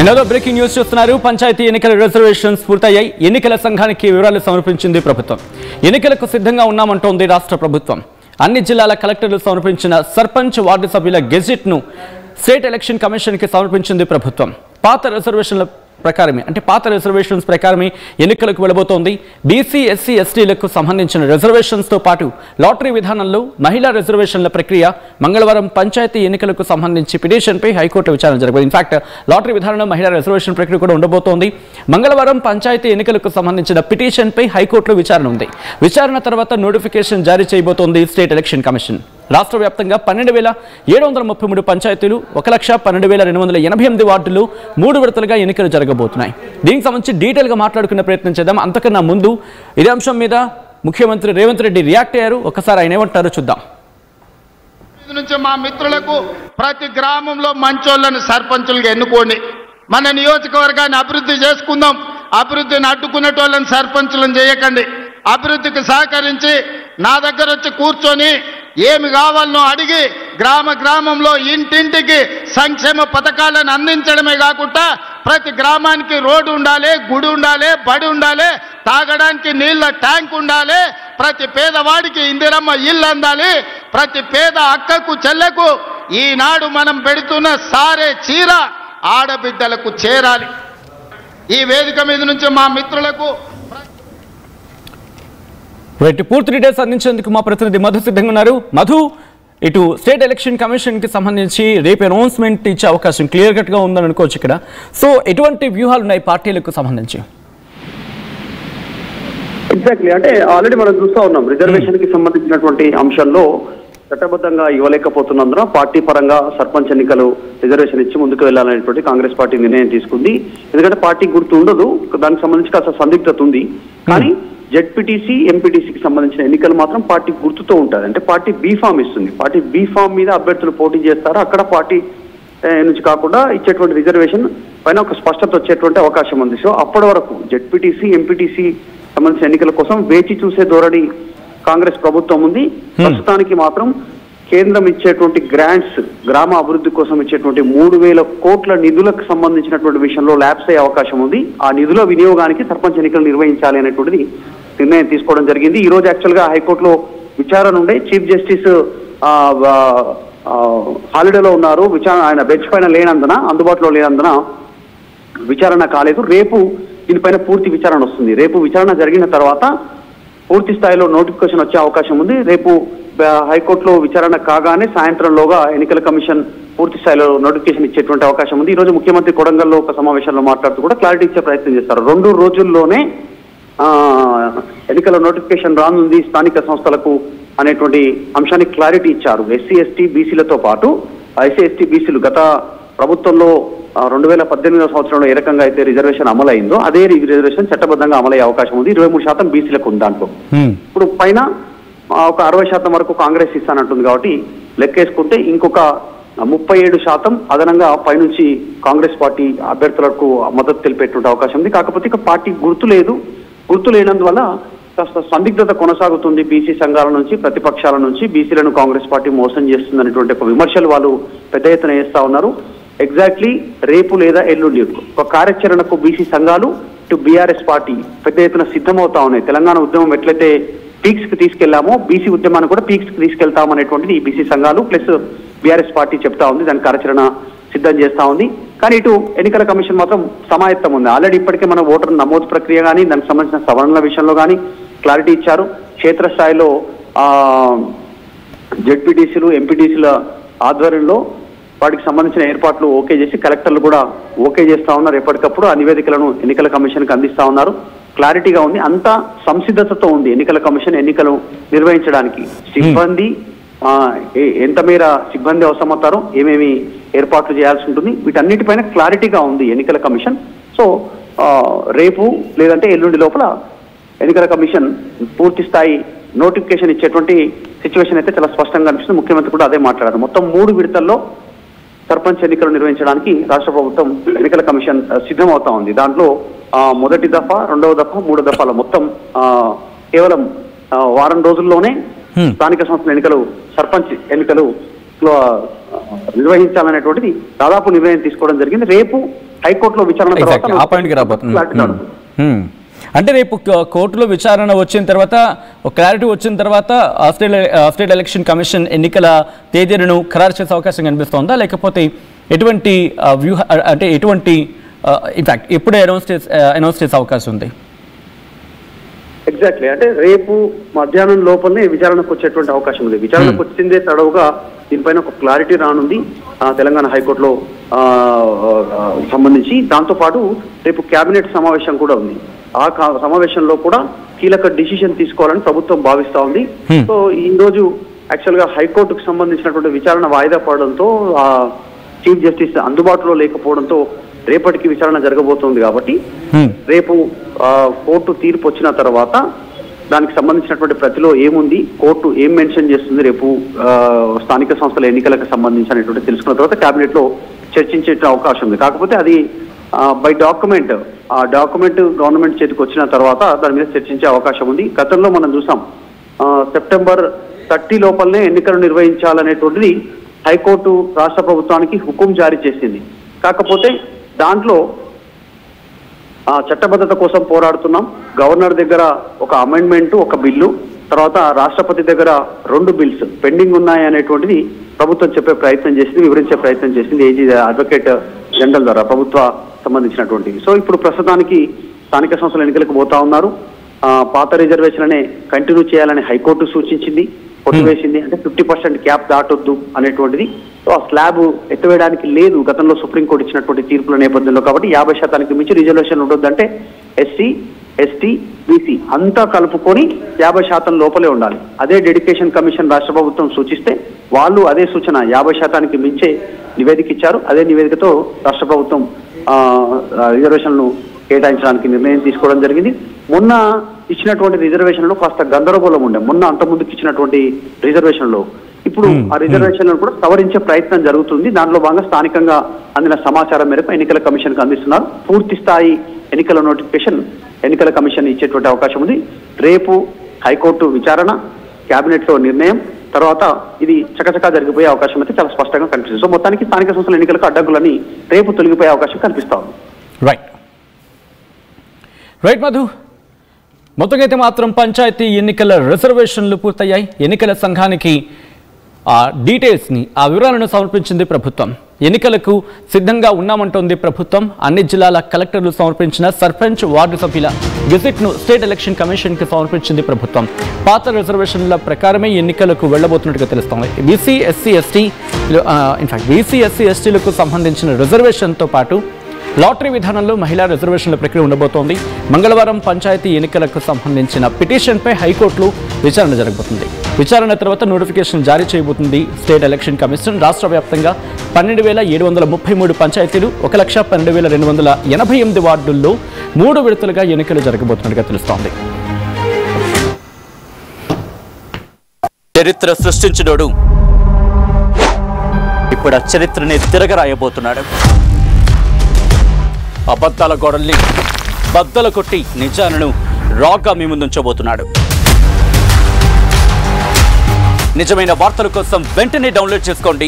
Hello breaking news చూస్తున్నారు. పంచాయతీ ఎన్నికల reservations పూర్తయ్యాయి. ఎన్నికల సంఘానికి వివరాలు సమర్పించింది ప్రభుత్వం. ఎన్నికలకు సిద్ధంగా ఉన్నామంటోంది రాష్ట్ర ప్రభుత్వం. అన్ని జిల్లాల కలెక్టర్లు సమర్పించిన సర్పంచ్ వార్డు సభ్యుల గెజిట్ను స్టేట్ ఎలక్షన్ కమిషన్కి సమర్పించింది ప్రభుత్వం. పాత రిజర్వేషన్స్ ప్రకారమే ఎన్నికలకు వెళ్ళబోతోంది. బీసీ, ఎస్సీ, ఎస్టీలకు సంబంధించిన రిజర్వేషన్స్తో పాటు లాటరీ విధానంలో మహిళా రిజర్వేషన్ల ప్రక్రియ మంగళవారం పంచాయతీ ఎన్నికలకు సంబంధించి పిటిషన్పై హైకోర్టు విచారణ జరగబోతుంది. ఇన్ఫాక్ట్ లాటరీ విధానంలో మహిళా రిజర్వేషన్ ప్రక్రియ కూడా ఉండబోతోంది. మంగళవారం పంచాయతీ ఎన్నికలకు సంబంధించిన పిటిషన్పై హైకోర్టులో విచారణ ఉంది. విచారణ తర్వాత నోటిఫికేషన్ జారీ చేయబోతోంది స్టేట్ ఎలక్షన్ కమిషన్. రాష్ట్ర వ్యాప్తంగా 12,733 పంచాయతీలు, 1,12,288 వార్డులు 3 విడతలుగా ఎన్నికలు జరగబోతున్నాయి. దీనికి సంబంధించి డీటెయిల్గా మాట్లాడుకునే ప్రయత్నం చేద్దాం. అంతకన్నా ముందు ఇదే అంశం మీద ముఖ్యమంత్రి రేవంత్ రెడ్డి రియాక్ట్ అయ్యారు. ఒకసారి ఆయన ఏమంటారో చూద్దాం. నుంచి మా మిత్రులకు ప్రతి గ్రామంలో మంచోళ్ళని సర్పంచులుగా ఎన్నుకోండి. మన నియోజకవర్గాన్ని అభివృద్ధి చేసుకుందాం. అభివృద్ధిని అడ్డుకునేటోళ్ళని సర్పంచులను చేయకండి. అభివృద్ధికి సహకరించి నా దగ్గర వచ్చి కూర్చొని ఏమి కావాలనో అడిగి గ్రామంలో ఇంటింటికి సంక్షేమ పథకాలను అందించడమే కాకుండా ప్రతి గ్రామానికి రోడ్డు ఉండాలి, గుడి ఉండాలి, బడి ఉండాలి, తాగడానికి నీళ్ళ ట్యాంక్ ఉండాలి, ప్రతి పేదవాడికి ఇందిరమ్మ ఇల్లు అందాలి, ప్రతి పేద అక్కకు చెల్లెకు ఈనాడు మనం పెడుతున్న సారే చీర ఆడబిడ్డలకు చేరాలి. ఈ వేదిక మీద నుంచి మా మిత్రులకు పూర్తి డీటెయిల్స్ అందించేందుకు మా ప్రతినిధి మధు సిద్ధంగా ఉన్నారు. మధు, ఇటు స్టేట్ ఎలక్షన్ కమిషన్కి సంబంధించి రేపు అనౌన్స్మెంట్ ఇచ్చే అవకాశం క్లియర్ కట్గా ఉందని అనుకోవచ్చు ఇక్కడ. సో ఎటువంటి వ్యూహాలు ఉన్నాయి పార్టీలకు సంబంధించి? ఎగ్జాక్ట్లీ, అంటే ఆల్రెడీ మనం చూస్తూ ఉన్నాం రిజర్వేషన్ కి సంబంధించినటువంటి అంశంలో చట్టబద్ధంగా ఇవ్వలేకపోతున్నందున పార్టీ పరంగా సర్పంచ్ ఎన్నికలు రిజర్వేషన్ ఇచ్చి ముందుకు వెళ్లాలనేటువంటి కాంగ్రెస్ పార్టీ నిర్ణయం తీసుకుంది. ఎందుకంటే పార్టీ గుర్తు ఉండదు, దానికి సంబంధించి కాస్త సందిగ్ధత ఉంది. కానీ జెడ్పీటీసీ, ఎంపీటీసీకి సంబంధించిన ఎన్నికలు మాత్రం పార్టీ గుర్తుతో ఉంటుంది. అంటే పార్టీ బీఫామ్ ఇస్తుంది. పార్టీ బీఫామ్ మీద అభ్యర్థులు పోటీ చేస్తారు. అక్కడ పార్టీ నుంచి కాకుండా ఇచ్చేటువంటి రిజర్వేషన్ పైన ఒక స్పష్టత వచ్చేటువంటి అవకాశం ఉంది. సో అప్పటి వరకు జెడ్పీటీసీ, ఎంపీటీసీ సంబంధించిన ఎన్నికల కోసం వేచి చూసే ధోరణి కాంగ్రెస్ ప్రభుత్వం ఉంది. ప్రస్తుతానికి మాత్రం కేంద్రం ఇచ్చేటువంటి గ్రాంట్స్, గ్రామ అభివృద్ధి కోసం ఇచ్చేటువంటి 3,000 కోట్ల నిధులకు సంబంధించినటువంటి విషయంలో ల్యాప్స్ అయ్యే అవకాశం ఉంది. ఆ నిధుల వినియోగానికి సర్పంచ్ ఎన్నికలు నిర్వహించాలి అనేటువంటిది నిర్ణయం తీసుకోవడం జరిగింది. ఈ రోజు యాక్చువల్ గా హైకోర్టులో విచారణ ఉండే. చీఫ్ జస్టిస్ హాలిడేలో ఉన్నారు. ఆయన బెంచ్ పైన లేనందున, అందుబాటులో లేనందున విచారణ కాలేదు. రేపు దీనిపైన పూర్తి విచారణ వస్తుంది. రేపు విచారణ జరిగిన తర్వాత పూర్తి స్థాయిలో నోటిఫికేషన్ వచ్చే అవకాశం ఉంది. రేపు హైకోర్టులో విచారణ కాగానే సాయంత్రంలోగా ఎన్నికల కమిషన్ పూర్తి స్థాయిలో నోటిఫికేషన్ ఇచ్చేటువంటి అవకాశం ఉంది. ఈ రోజు ముఖ్యమంత్రి కొడంగల్లో ఒక సమావేశంలో మాట్లాడుతూ కూడా క్లారిటీ ఇచ్చే ప్రయత్నం చేస్తారు. 2 రోజుల్లోనే ఎన్నికల నోటిఫికేషన్ రానుంది స్థానిక సంస్థలకు అనేటువంటి అంశానికి క్లారిటీ ఇచ్చారు. ఎస్సీ, ఎస్టీ, బీసీలతో పాటు ఎస్సీ, ఎస్టీ, బీసీలు గత ప్రభుత్వంలో 2018 సంవత్సరంలో ఏ రకంగా అయితే రిజర్వేషన్ అమలైందో అదే రిజర్వేషన్ చట్టబద్ధంగా అమలయ్యే అవకాశం ఉంది. 23% బీసీలకు ఉంది. దాంట్లో ఇప్పుడు పైన ఒక 60% వరకు కాంగ్రెస్ ఇస్తానంటుంది. కాబట్టి లెక్కేసుకుంటే ఇంకొక 37% అదనంగా పైనుంచి కాంగ్రెస్ పార్టీ అభ్యర్థులకు మద్దతు తెలిపేటువంటి అవకాశం ఉంది. కాకపోతే ఇక పార్టీ గుర్తు లేదు. గుర్తు లేనందువల్ల కాస్త సందిగ్ధత కొనసాగుతుంది. బీసీ సంఘాల నుంచి, ప్రతిపక్షాల నుంచి బీసీలను కాంగ్రెస్ పార్టీ మోసం చేస్తుంది అనేటువంటి ఒక విమర్శలు వాళ్ళు పెద్ద ఎత్తున వేస్తా ఉన్నారు. ఎగ్జాక్ట్లీ రేపు లేదా ఎల్లుండి ఒక కార్యాచరణకు బీసీ సంఘాలు టు బీఆర్ఎస్ పార్టీ పెద్ద ఎత్తున సిద్ధమవుతా ఉన్నాయి. తెలంగాణ ఉద్యమం ఎట్లయితే పీక్స్ కి తీసుకెళ్లామో బీసీ ఉద్యమాన్ని కూడా పీక్స్ కి తీసుకెళ్తాం అనేటువంటిది ఈ బీసీ సంఘాలు ప్లస్ బీఆర్ఎస్ పార్టీ చెప్తా ఉంది. దాని కార్యాచరణ సిద్ధం చేస్తా ఉంది. కానీ ఇటు ఎన్నికల కమిషన్ మాత్రం సమాయత్తం ఉంది. ఆల్రెడీ ఇప్పటికే మన ఓటర్ నమోదు ప్రక్రియ కానీ దానికి సంబంధించిన సవరణల విషయంలో కానీ క్లారిటీ ఇచ్చారు. క్షేత్రస్థాయిలో జెడ్పీటీసీలు, ఎంపీటీసీల ఆధ్వర్యంలో వాటికి సంబంధించిన ఏర్పాట్లు ఓకే చేసి కలెక్టర్లు కూడా ఓకే చేస్తా ఉన్నారు. ఎప్పటికప్పుడు ఆ నివేదికలను ఎన్నికల కమిషన్కి అందిస్తా ఉన్నారు. క్లారిటీగా ఉంది. అంతా సంసిద్ధతతో ఉంది ఎన్నికల కమిషన్ ఎన్నికలు నిర్వహించడానికి. సిబ్బంది ఎంత మేర సిబ్బంది అవసరమవుతారో, ఏమేమి ఏర్పాట్లు చేయాల్సి ఉంటుంది, వీటన్నిటిపైన క్లారిటీగా ఉంది ఎన్నికల కమిషన్. సో రేపు లేదంటే ఎల్లుండి లోపల ఎన్నికల కమిషన్ పూర్తి స్థాయి నోటిఫికేషన్ ఇచ్చేటువంటి సిచ్యువేషన్ అయితే చాలా స్పష్టంగా అనిపిస్తుంది. ముఖ్యమంత్రి కూడా అదే మాట్లాడారు. మొత్తం 3 విడతల్లో సర్పంచ్ ఎన్నికలు నిర్వహించడానికి రాష్ట్ర ప్రభుత్వం ఎన్నికల కమిషన్ సిద్ధమవుతా ఉంది. దాంట్లో మొదటి దఫా, 2వ దఫా, 3వ దఫాల మొత్తం కేవలం వారం రోజుల్లోనే స్థానిక సంస్థల ఎన్నికలు, సర్పంచ్ ఎన్నికలు నిర్వహించాలనేటువంటిది దాదాపు నిర్ణయం తీసుకోవడం జరిగింది. రేపు హైకోర్టులో విచారణ ఆ పాయింట్కి రాబోతుంది. అంటే రేపు కోర్టులో విచారణ వచ్చిన తర్వాత క్లారిటీ వచ్చిన తర్వాత స్టేట్ ఎలక్షన్ కమిషన్ ఎన్నికల తేదీలను ఖరారు చేసే అవకాశం కనిపిస్తోందా, లేకపోతే ఎటువంటి అంటే ఎటువంటి ఇన్ఫాక్ట్ ఎప్పుడే అనౌన్స్ చేసే అవకాశం ఉంది? ఎగ్జాక్ట్లీ, అంటే రేపు మధ్యాహ్నం లోపలనే విచారణకు వచ్చేటువంటి అవకాశం ఉంది. విచారణకు వచ్చిందే తడవుగా దీనిపైన ఒక క్లారిటీ రానుంది తెలంగాణ హైకోర్టులో సంబంధించి. దాంతోపాటు రేపు కేబినెట్ సమావేశం కూడా ఉంది. ఆ సమావేశంలో కూడా కీలక డిసిషన్ తీసుకోవాలని ప్రభుత్వం భావిస్తా ఉంది. సో ఈ రోజు యాక్చువల్ గా హైకోర్టుకు సంబంధించినటువంటి విచారణ వాయిదా పడడంతో చీఫ్ జస్టిస్ అందుబాటులో లేకపోవడంతో రేపటికి విచారణ జరగబోతోంది. కాబట్టి రేపు కోర్టు తీర్పు వచ్చిన తర్వాత దానికి సంబంధించినటువంటి ప్రతిలో ఏముంది, కోర్టు ఏం మెన్షన్ చేస్తుంది, రేపు స్థానిక సంస్థల ఎన్నికలకు సంబంధించినటువంటి తెలుసుకున్న తర్వాత కేబినెట్ లో చర్చించే అవకాశం ఉంది. కాకపోతే అది బై డాక్యుమెంట్, ఆ డాక్యుమెంట్ గవర్నమెంట్ చేతికి వచ్చిన తర్వాత దాని మీద చర్చించే అవకాశం ఉంది. గతంలో మనం చూసాం సెప్టెంబర్ 30 లోపలనే ఎన్నికలు నిర్వహించాలనేటువంటిది హైకోర్టు రాష్ట్ర ప్రభుత్వానికి హుకుం జారీ చేసింది. కాకపోతే దాంట్లో చట్టబద్ధత కోసం పోరాడుతున్నాం, గవర్నర్ దగ్గర ఒక అమెండ్మెంట్, ఒక బిల్లు, తర్వాత రాష్ట్రపతి దగ్గర 2 బిల్స్ పెండింగ్ ఉన్నాయి అనేటువంటిది ప్రభుత్వం చెప్పే ప్రయత్నం చేసింది, వివరించే ప్రయత్నం చేసింది ఏజీ అడ్వకేట్ జనరల్ ద్వారా ప్రభుత్వ సంబంధించినటువంటివి. సో ఇప్పుడు ప్రస్తుతానికి స్థానిక సంస్థల ఎన్నికలకు పోతా ఉన్నారు. పాత రిజర్వేషన్లనే కంటిన్యూ చేయాలని హైకోర్టు సూచించింది, కొట్టివేసింది. అంటే 50% క్యాప్ దాటొద్దు అనేటువంటిది. సో ఆ స్లాబ్ ఎత్తివేయడానికి లేదు గతంలో సుప్రీంకోర్టు ఇచ్చినటువంటి తీర్పుల నేపథ్యంలో. కాబట్టి 50% మించి రిజర్వేషన్ ఉండొద్దంటే ఎస్సీ, ఎస్టీ, బీసీ అంతా కలుపుకొని 50% లోపలే ఉండాలి. అదే డెడికేషన్ కమిషన్ రాష్ట్ర ప్రభుత్వం సూచిస్తే వాళ్ళు అదే సూచన 50% మించే నివేదిక ఇచ్చారు. అదే నివేదికతో రాష్ట్ర ప్రభుత్వం రిజర్వేషన్లను కేటాయించడానికి నిర్ణయం తీసుకోవడం జరిగింది. మొన్న ఇచ్చినటువంటి రిజర్వేషన్లో కాస్త గందరగోళం ఉండే, మొన్న అంత ముందుకు ఇచ్చినటువంటి రిజర్వేషన్లో ఇప్పుడు ఆ రిజర్వేషన్లను కూడా సవరించే ప్రయత్నం జరుగుతుంది. దానిలో భాగంగా స్థానికంగా అందిన సమాచారం మేరకు ఎన్నికల కమిషన్కి అందిస్తున్నారు. పూర్తి స్థాయి ఎన్నికల నోటిఫికేషన్ ఎన్నికల కమిషన్ ఇచ్చేటువంటి అవకాశం ఉంది. రేపు హైకోర్టు విచారణ, కేబినెట్ లో నిర్ణయం, తర్వాత ఇది చకచకా జరిగిపోయే అవకాశం అయితే చాలా స్పష్టంగా కనిపిస్తుంది. సో మొత్తానికి స్థానిక సంస్థల ఎన్నికలకు అడ్డంకులని రేపు తొలగిపోయే అవకాశం కనిపిస్తా ఉంది. రైట్ మధు, మొత్తంగా అయితే మాత్రం పంచాయతీ ఎన్నికల రిజర్వేషన్లు పూర్తయ్యాయి. ఎన్నికల సంఘానికి డీటెయిల్స్ని, ఆ వివరాలను సమర్పించింది ప్రభుత్వం. ఎన్నికలకు సిద్ధంగా ఉన్నామంటోంది ప్రభుత్వం. అన్ని జిల్లాల కలెక్టర్లు సమర్పించిన సర్పంచ్, వార్డు సభ్యుల గెజెట్ను స్టేట్ ఎలక్షన్ కమిషన్కి సమర్పించింది ప్రభుత్వం. పాత రిజర్వేషన్ల ప్రకారమే ఎన్నికలకు వెళ్లబోతున్నట్టుగా తెలుస్తోంది. బీసీ ఎస్సీ ఎస్టీలకు సంబంధించిన రిజర్వేషన్తో పాటు లాటరీ విధానంలో మహిళా రిజర్వేషన్ల ప్రక్రియ ఉండబోతోంది. మంగళవారం పంచాయతీ ఎన్నికలకు సంబంధించిన పిటిషన్పై హైకోర్టులో విచారణ జరగబోతుంది. విచారణ తర్వాత నోటిఫికేషన్ జారీ చేయబోతుంది స్టేట్ ఎలక్షన్ కమిషన్. రాష్ట్ర వ్యాప్తంగా 12,733 పంచాయతీలు, 1,12,288 వార్డుల్లో 3 విడతలుగా ఎన్నికలు జరగబోతున్నట్టుగా తెలుస్తోంది. చరిత్ర సృష్టించినోడు ఇప్పుడు ఆ చరిత్రని తిరగరాయబోతున్నాడు. అబద్ధాల గోడల్ని బద్దలు కొట్టి నిజాలను రాగా మీ ముందుంచబోతున్నాడు. నిజమైన వార్తల కోసం వెంటనే డౌన్లోడ్ చేసుకోండి